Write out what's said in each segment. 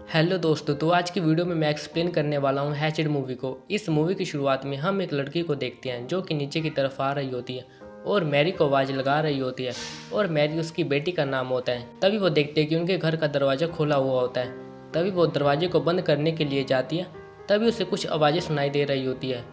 Hello दोस्तों, तो आज की वीडियो में मैं एक्सप्लेन करने वाला हूँ हैचेड मूवी को। इस मूवी की शुरुआत में हम एक लड़की को देखते हैं जो कि नीचे की तरफ आ रही होती है और मैरी को आवाज़ लगा रही होती है और मैरी उसकी बेटी का नाम होता है। तभी वो देखते हैं कि उनके घर का दरवाज़ा खुला हुआ होता है। तभी वो दरवाजे को बंद करने के लिए जाती है। तभी उसे कुछ आवाज़ें सुनाई दे रही होती है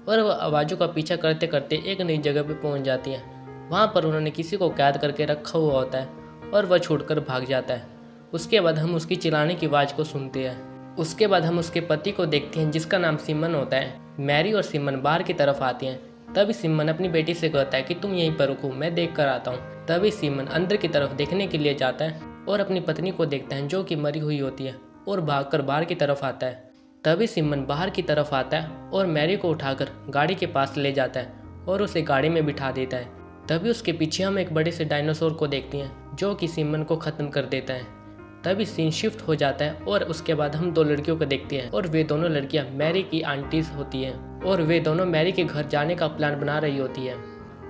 और वह आवाज़ों का पीछा करते करते एक नई जगह पर पहुँच जाती है। वहाँ पर उन्होंने किसी को कैद करके रखा हुआ होता है और वह छूट भाग जाता है। उसके बाद हम उसकी चिल्लाने की आवाज़ को सुनते हैं। उसके बाद हम उसके पति को देखते हैं जिसका नाम सिमन होता है। मैरी और सिमन बाहर की तरफ आती हैं। तभी सिमन अपनी बेटी से कहता है कि तुम यहीं पर रुको, मैं देख कर आता हूँ। तभी सिमन अंदर की तरफ देखने के लिए जाता है और अपनी पत्नी को देखता है जो कि मरी हुई होती है और भागकर बाहर की तरफ आता है। तभी सिमन बाहर की तरफ आता है और मैरी को उठाकर गाड़ी के पास ले जाता है और उसे गाड़ी में बिठा देता है। तभी उसके पीछे हम एक बड़े से डायनासोर को देखते हैं जो कि सिमन को ख़त्म कर देता है। तभी सीन शिफ्ट हो जाता है और उसके बाद हम दो लड़कियों को देखते हैं और वे दोनों लड़कियां मैरी की आंटीज होती हैं और वे दोनों मैरी के घर जाने का प्लान बना रही होती है।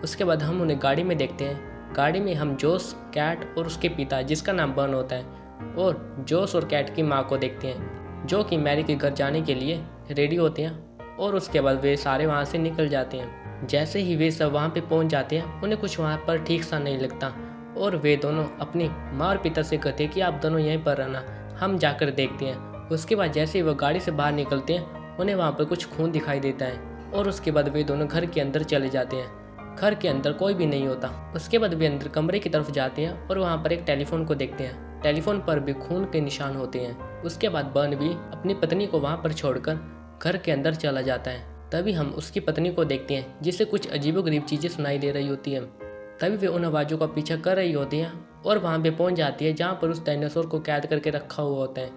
उसके बाद हम उन्हें गाड़ी में देखते हैं। गाड़ी में हम जोश, कैट और उसके पिता जिसका नाम बर्न होता है और जोश और कैट की माँ को देखते हैं जो कि मैरी के घर जाने के लिए रेडी होते हैं और उसके बाद वे सारे वहाँ से निकल जाते हैं। जैसे ही वे सब वहाँ पे पहुँच जाते हैं उन्हें कुछ वहाँ पर ठीक सा नहीं लगता और वे दोनों अपनी माँ और पिता से कहते हैं कि आप दोनों यहीं पर रहना, हम जाकर देखते हैं। उसके बाद जैसे ही वह गाड़ी से बाहर निकलते हैं उन्हें वहाँ पर कुछ खून दिखाई देता है और उसके बाद वे दोनों घर के अंदर चले जाते हैं। घर के अंदर कोई भी नहीं होता। उसके बाद वे अंदर कमरे की तरफ जाते हैं और वहाँ पर एक टेलीफोन को देखते हैं। टेलीफोन पर भी खून के निशान होते हैं। उसके बाद बर्न भी अपनी पत्नी को वहाँ पर छोड़कर घर के अंदर चला जाता है। तभी हम उसकी पत्नी को देखते हैं जिसे कुछ अजीबोगरीब चीज़ें सुनाई दे रही होती हैं। तभी वे उन आवाज़ों का पीछा कर रही होती हैं और वहाँ पे पहुँच जाती है जहाँ पर उस डायनासोर को कैद करके रखा हुआ होता है।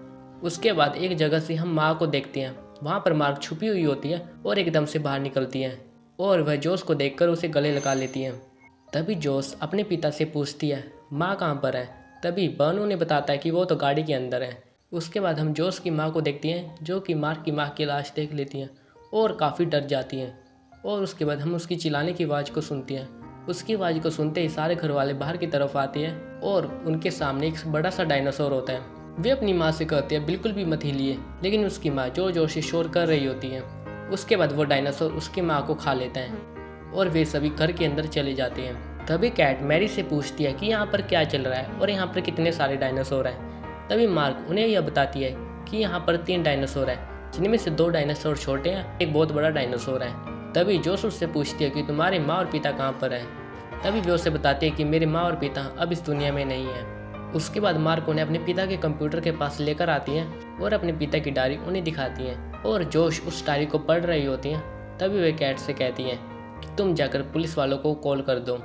उसके बाद एक जगह से हम माँ को देखते हैं। वहाँ पर मार्क छुपी हुई होती है और एकदम से बाहर निकलती है और वह जोश को देखकर उसे गले लगा लेती है। तभी जोश अपने पिता से पूछती है माँ कहाँ पर है। तभी बर्न उन्हें बताता है कि वो तो गाड़ी के अंदर है। उसके बाद हम जोश की माँ को देखते हैं जो कि मार्क की माँ की लाश देख लेती हैं और काफ़ी डर जाती हैं और उसके बाद हम उसकी चिल्लाने की आवाज़ को सुनते हैं। उसकी आवाज़ को सुनते ही सारे घर वाले बाहर की तरफ आते हैं और उनके सामने एक बड़ा सा डायनासोर होता है। वे अपनी माँ से कहते हैं बिल्कुल भी मत हिलिए, लेकिन उसकी माँ जोर जोर से शोर कर रही होती है। उसके बाद वो डायनासोर उसकी माँ को खा लेता है और वे सभी घर के अंदर चले जाते हैं। तभी कैट मैरी से पूछती है कि यहाँ पर क्या चल रहा है और यहाँ पर कितने सारे डायनासोर हैं। तभी मार्क उन्हें यह बताती है कि यहाँ पर 3 डायनासोर हैं जिनमें से 2 डायनासोर छोटे हैं, एक बहुत बड़ा डायनासोर है। तभी जोश उससे पूछती है कि तुम्हारे माँ और पिता कहाँ पर हैं। तभी वे उसे बताती है कि मेरे माँ और पिता अब इस दुनिया में नहीं हैं। उसके बाद मार्क उन्हें अपने पिता के कंप्यूटर के पास लेकर आती हैं और अपने पिता की डायरी उन्हें दिखाती हैं और जोश उस डायरी को पढ़ रही होती हैं। तभी वे कैट से कहती हैं कि तुम जाकर पुलिस वालों को कॉल कर दो।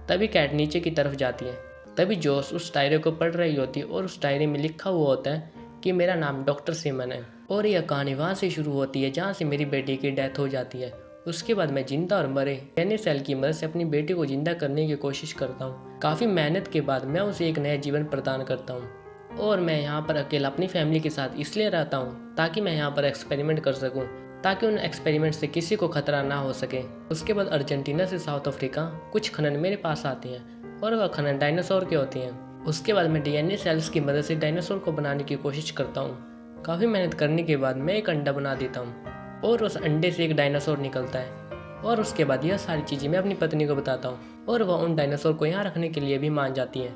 तभी कैट नीचे की तरफ जाती है। तभी जोश उस डायरी को पढ़ रही होती है और उस डायरी में लिखा हुआ होता है कि मेरा नाम डॉक्टर सिमन है और यह कहानी वहाँ से शुरू होती है जहाँ से मेरी बेटी की डेथ हो जाती है। उसके बाद मैं जिंदा और मरे डीएनए सेल की मदद से अपनी बेटी को जिंदा करने की कोशिश करता हूँ। काफ़ी मेहनत के बाद मैं उसे एक नया जीवन प्रदान करता हूँ और मैं यहाँ पर अकेला अपनी फैमिली के साथ इसलिए रहता हूँ ताकि मैं यहाँ पर एक्सपेरिमेंट कर सकूँ, ताकि उन एक्सपेरिमेंट से किसी को खतरा ना हो सके। उसके बाद अर्जेंटीना से साउथ अफ्रीका कुछ खनन मेरे पास आते हैं और वह खनन डायनासोर के होते हैं। उसके बाद मैं डीएनए सेल्स की मदद से डायनासोर को बनाने की कोशिश करता हूँ। काफ़ी मेहनत करने के बाद मैं एक अंडा बना देता हूँ और उस अंडे से एक डायनासोर निकलता है और उसके बाद यह सारी चीज़ें मैं अपनी पत्नी को बताता हूँ और वह उन डायनासोर को यहाँ रखने के लिए भी मान जाती है।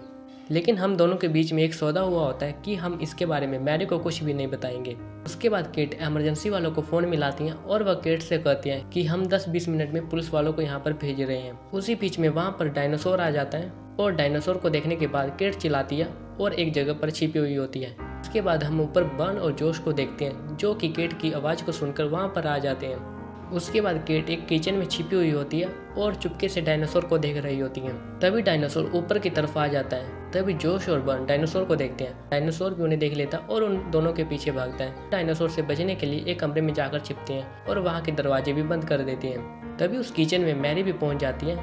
लेकिन हम दोनों के बीच में एक सौदा हुआ होता है कि हम इसके बारे में मैरी को कुछ भी नहीं बताएंगे। उसके बाद केट इमरजेंसी वालों को फ़ोन मिलाती हैं और वह केट से कहती हैं कि हम 10-20 मिनट में पुलिस वालों को यहाँ पर भेज रहे हैं। उसी बीच में वहाँ पर डायनासोर आ जाता है और डायनासोर को देखने के बाद केट चिल्लाती है और एक जगह पर छिपी हुई होती है। उसके बाद हम ऊपर बर्न और जोश को देखते हैं जो कि केट की आवाज़ को सुनकर वहाँ पर आ जाते हैं। उसके बाद केट एक किचन में छिपी हुई होती है और चुपके से डायनासोर को देख रही होती है। तभी डायनासोर ऊपर की तरफ आ जाता है। तभी जोश और बर्न डायनासोर को देखते हैं। डायनासोर भी उन्हें देख लेता और उन दोनों के पीछे भागता है। डायनासोर से बचने के लिए एक कमरे में जाकर छिपते हैं और वहाँ के दरवाजे भी बंद कर देते हैं। तभी उस किचन में मैरी भी पहुँच जाती है।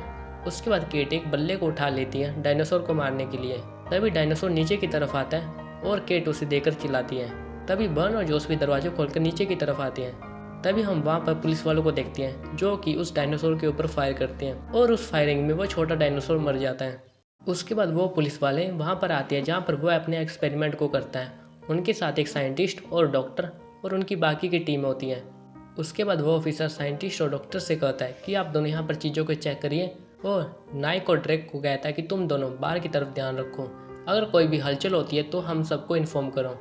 उसके बाद केट एक बल्ले को उठा लेती है डायनासोर को मारने के लिए। तभी डायनासोर नीचे की तरफ आता है और केट उसे देखकर चिल्लाती है। तभी बर्न और जोश भी दरवाजे खोलकर नीचे की तरफ आते हैं। तभी हम वहाँ पर पुलिस वालों को देखते हैं जो कि उस डायनासोर के ऊपर फायर करते हैं और उस फायरिंग में वो छोटा डायनासोर मर जाता है। उसके बाद वो पुलिस वाले वहाँ पर आते हैं जहाँ पर वो अपने एक्सपेरिमेंट को करता है उनके साथ एक साइंटिस्ट और डॉक्टर और उनकी बाकी की टीम होती है। उसके बाद वो ऑफिसर साइंटिस्ट और डॉक्टर से कहता है कि आप दोनों यहाँ पर चीज़ों को चेक करिए, और नाइक और ड्रेक को कहता है कि तुम दोनों बाहर की तरफ ध्यान रखो, अगर कोई भी हलचल होती है तो हम सबको इन्फॉर्म करो।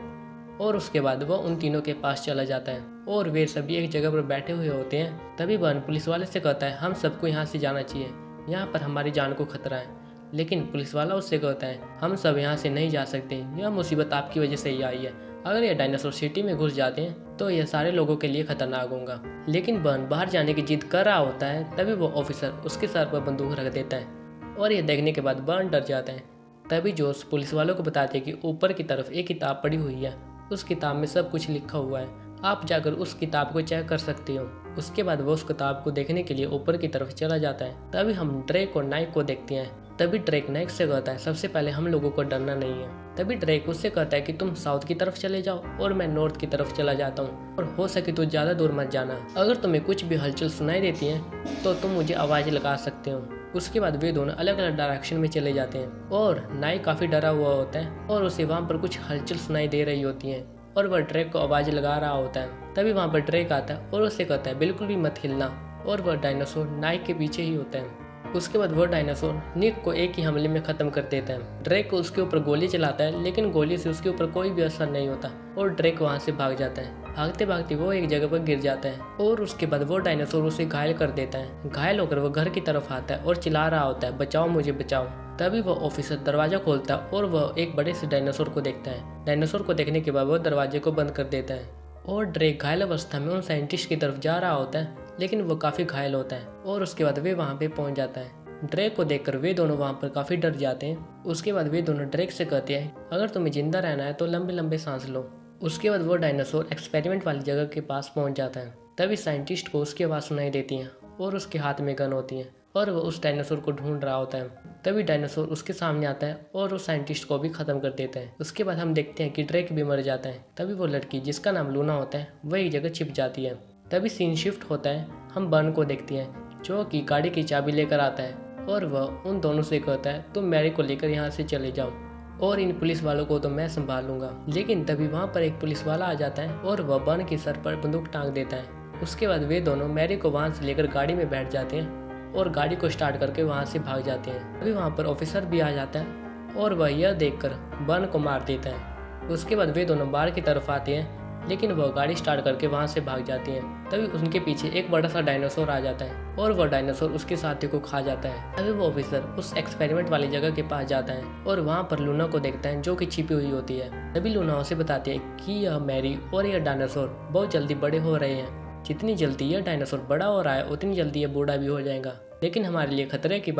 और उसके बाद वह उन तीनों के पास चला जाता है और वे सभी एक जगह पर बैठे हुए होते हैं। तभी बर्न पुलिस वाले से कहता है हम सबको यहाँ से जाना चाहिए, यहाँ पर हमारी जान को खतरा है। लेकिन पुलिस वाला उससे कहता है हम सब यहाँ से नहीं जा सकते, यह मुसीबत आपकी वजह से ही आई है, अगर ये डायनासोर सिटी में घुस जाते हैं तो यह सारे लोगों के लिए खतरनाक होगा। लेकिन बर्न बाहर जाने की जिद कर रहा होता है। तभी वो ऑफिसर उसके सर पर बंदूक रख देता है और यह देखने के बाद बर्न डर जाता है। तभी जोश पुलिस वालों को बताते हैं कि ऊपर की तरफ एक किताब पड़ी हुई है, उस किताब में सब कुछ लिखा हुआ है, आप जाकर उस किताब को चेक कर सकते हो। उसके बाद वो उस किताब को देखने के लिए ऊपर की तरफ चला जाता है। तभी हम ड्रेक और नाइक को देखते हैं। तभी ड्रेक नाइक से कहता है सबसे पहले हम लोगों को डरना नहीं है। तभी ड्रेक उससे कहता है कि तुम साउथ की तरफ चले जाओ और मैं नॉर्थ की तरफ चला जाता हूँ, और हो सके तो ज़्यादा दूर मत जाना, अगर तुम्हें कुछ भी हलचल सुनाई देती है तो तुम मुझे आवाज़ लगा सकते हो। उसके बाद वे दोनों अलग अलग डायरेक्शन में चले जाते हैं और नाइक काफ़ी डरा हुआ होता है और उसे वहाँ पर कुछ हलचल सुनाई दे रही होती है और वह ड्रेक को आवाज़ लगा रहा होता है। तभी वहाँ पर ड्रेक आता है और उससे कहता है बिल्कुल भी मत हिलना, और वह डायनासोर नाइक के पीछे ही होता है। उसके बाद वह डायनासोर निक को एक ही हमले में ख़त्म कर देता है। ड्रेक उसके ऊपर गोली चलाता है लेकिन गोली से उसके ऊपर कोई भी असर नहीं होता और ड्रेक वहाँ से भाग जाता है। भागते भागते वो एक जगह पर गिर जाता है और उसके बाद वो डायनासोर उसे घायल कर देता है। घायल होकर वो घर की तरफ आता है और चिल्ला रहा होता है बचाओ मुझे बचाओ। तभी वो ऑफिसर दरवाजा खोलता है और वह एक बड़े से डायनासोर को देखता है। डायनासोर को देखने के बाद वह दरवाजे को बंद कर देता है और ड्रेक घायल अवस्था में उन साइंटिस्ट की तरफ जा रहा होता है, लेकिन वो काफ़ी घायल होता है और उसके बाद वे वहाँ पे पहुँच जाता है। ड्रेक को देखकर वे दोनों वहाँ पर काफ़ी डर जाते हैं। उसके बाद वे दोनों ड्रेक से कहते हैं अगर तुम्हें जिंदा रहना है तो लंबे लंबे सांस लो। उसके बाद वो डायनासोर एक्सपेरिमेंट वाली जगह के पास पहुँच जाता है। तभी साइंटिस्ट को उसकी आवाज़ सुनाई देती है और उसके हाथ में गन होती है और वह उस डायनासोर को ढूंढ रहा होता है। तभी डायनासोर उसके सामने आता है और उस साइंटिस्ट को भी ख़त्म कर देता है। उसके बाद हम देखते हैं कि ड्रेक भी मर जाता है। तभी वो लड़की जिसका नाम लूना होता है वह एक जगह छिप जाती है। तभी सीन शिफ्ट होता है, हम बर्न को देखते हैं जो कि गाड़ी की चाबी लेकर आता है और वह उन दोनों से कहता है तुम मैरी को लेकर यहाँ से चले जाओ और इन पुलिस वालों को तो मैं संभाल लूँगा। लेकिन तभी वहाँ पर एक पुलिस वाला आ जाता है और वह बर्न के सर पर बंदूक टांग देता है। उसके बाद वे दोनों मैरी को वहाँ से लेकर गाड़ी में बैठ जाते हैं और गाड़ी को स्टार्ट करके वहाँ से भाग जाते हैं। तभी वहाँ पर ऑफिसर भी आ जाता है और वह यह देखकर बर्न को मार देता है। उसके बाद वे दोनों बाहर की तरफ आते हैं लेकिन वह गाड़ी स्टार्ट करके वहाँ से भाग जाती हैं। तभी उनके पीछे एक बड़ा सा डायनासोर आ जाता है और वह डायनासोर उसके साथी को खा जाता है। तभी वो ऑफिसर उस एक्सपेरिमेंट वाली जगह के पास जाता है और वहाँ पर लूना को देखता है जो कि छिपी हुई होती है। तभी लूना उसे बताती है कि यह मैरी और यह डायनासोर बहुत जल्दी बड़े हो रहे हैं, जितनी जल्दी यह डायनासोर बड़ा हो रहा है उतनी जल्दी यह बूढ़ा भी हो जाएगा। लेकिन हमारे लिए खतरे की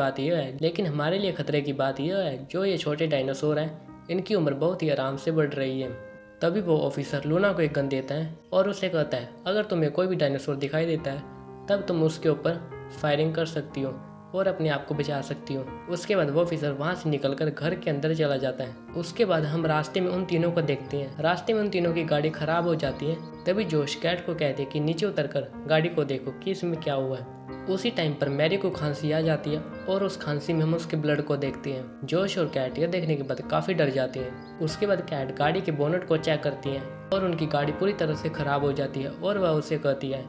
बात यह है जो ये छोटे डायनासोर हैं इनकी उम्र बहुत ही आराम से बढ़ रही है। तभी वो ऑफिसर लूना को एक गन देता है और उसे कहता है अगर तुम्हें कोई भी डायनासोर दिखाई देता है तब तुम उसके ऊपर फायरिंग कर सकती हो और अपने आप को बचा सकती हो। उसके बाद वो ऑफिसर वहाँ से निकलकर घर के अंदर चला जाता है। उसके बाद हम रास्ते में उन तीनों को देखते हैं। रास्ते में उन तीनों की गाड़ी खराब हो जाती है। तभी जोश कैट को कहते हैं कि नीचे उतरकर गाड़ी को देखो कि इसमें क्या हुआ है। उसी टाइम पर मैरी को खांसी आ जाती है और उस खांसी में हम उसके ब्लड को देखते हैं। जोश और कैट यह देखने के बाद काफ़ी डर जाते हैं। उसके बाद कैट गाड़ी के बोनट को चेक करती है और उनकी गाड़ी पूरी तरह से ख़राब हो जाती है और वह उसे कहती है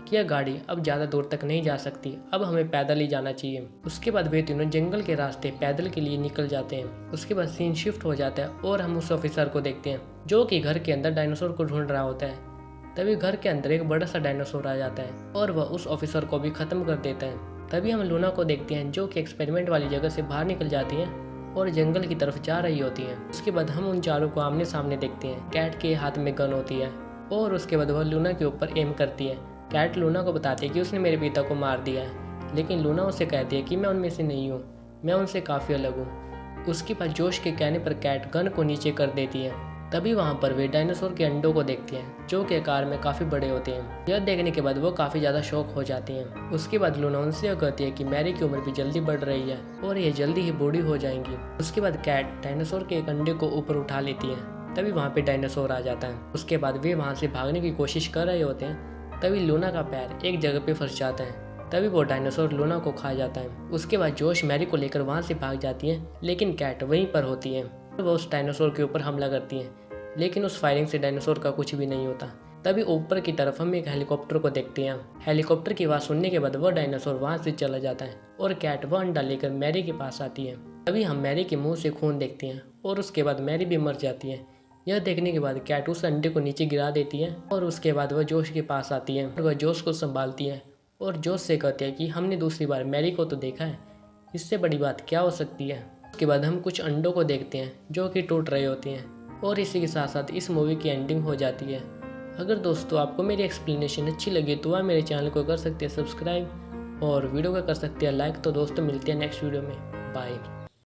कि यह गाड़ी अब ज़्यादा दूर तक नहीं जा सकती, अब हमें पैदल ही जाना चाहिए। उसके बाद वे तीनों जंगल के रास्ते पैदल के लिए निकल जाते हैं। उसके बाद सीन शिफ्ट हो जाता है और हम उस ऑफिसर को देखते हैं जो कि घर के अंदर डायनासोर को ढूंढ रहा होता है। तभी घर के अंदर एक बड़ा सा डायनासोर आ जाता है और वह उस ऑफिसर को भी ख़त्म कर देता है। तभी हम लूना को देखते हैं जो कि एक्सपेरिमेंट वाली जगह से बाहर निकल जाती है और जंगल की तरफ जा रही होती है। उसके बाद हम उन चारों को आमने सामने देखते हैं। कैट के हाथ में गन होती है और उसके बाद वह लूना के ऊपर एम करती है। कैट लूना को बताती है कि उसने मेरे पिता को मार दिया है, लेकिन लूना उसे कहती है कि मैं उनमें से नहीं हूँ, मैं उनसे काफ़ी अलग हूँ। उसके बाद जोश के कहने पर कैट गन को नीचे कर देती है। तभी वहाँ पर वे डायनासोर के अंडों को देखते हैं जो कि आकार में काफ़ी बड़े होते हैं। यह देखने के बाद वो काफ़ी ज़्यादा शौक हो जाती हैं। उसके बाद लूना उनसे यह कहती है कि मैरी की उम्र भी जल्दी बढ़ रही है और ये जल्दी ही बूढ़ी हो जाएंगी। उसके बाद कैट डायनासोर के एक अंडे को ऊपर उठा लेती है। तभी वहाँ पे डायनासोर आ जाता है। उसके बाद वे वहाँ से भागने की कोशिश कर रहे होते हैं। तभी लूना का पैर एक जगह पे फंस जाता है। तभी वो डायनासोर लूना को खा जाता है। उसके बाद जोश मैरी को लेकर वहाँ से भाग जाती है, लेकिन कैट वहीं पर होती है। वो उस डायनासोर के ऊपर हमला करती है, लेकिन उस फायरिंग से डायनासोर का कुछ भी नहीं होता। तभी ऊपर की तरफ हम एक हेलीकॉप्टर को देखते हैं। हेलीकॉप्टर की आवाज़ सुनने के बाद वह डायनासोर वहाँ से चला जाता है और कैट वह अंडा लेकर मैरी के पास आती है। तभी हम मैरी के मुंह से खून देखते हैं और उसके बाद मैरी भी मर जाती है। यह देखने के बाद कैट उस अंडे को नीचे गिरा देती है और उसके बाद वह जोश के पास आती है और वह जोश को संभालती है और जोश से कहती है कि हमने दूसरी बार मैरी को तो देखा है, इससे बड़ी बात क्या हो सकती है। उसके बाद हम कुछ अंडों को देखते हैं जो कि टूट रहे होते हैं और इसी के साथ साथ इस मूवी की एंडिंग हो जाती है। अगर दोस्तों आपको मेरी एक्सप्लेनेशन अच्छी लगी तो आप मेरे चैनल को कर सकते हैं सब्सक्राइब और वीडियो को कर सकते हैं लाइक। तो दोस्तों मिलते हैं नेक्स्ट वीडियो में, बाय।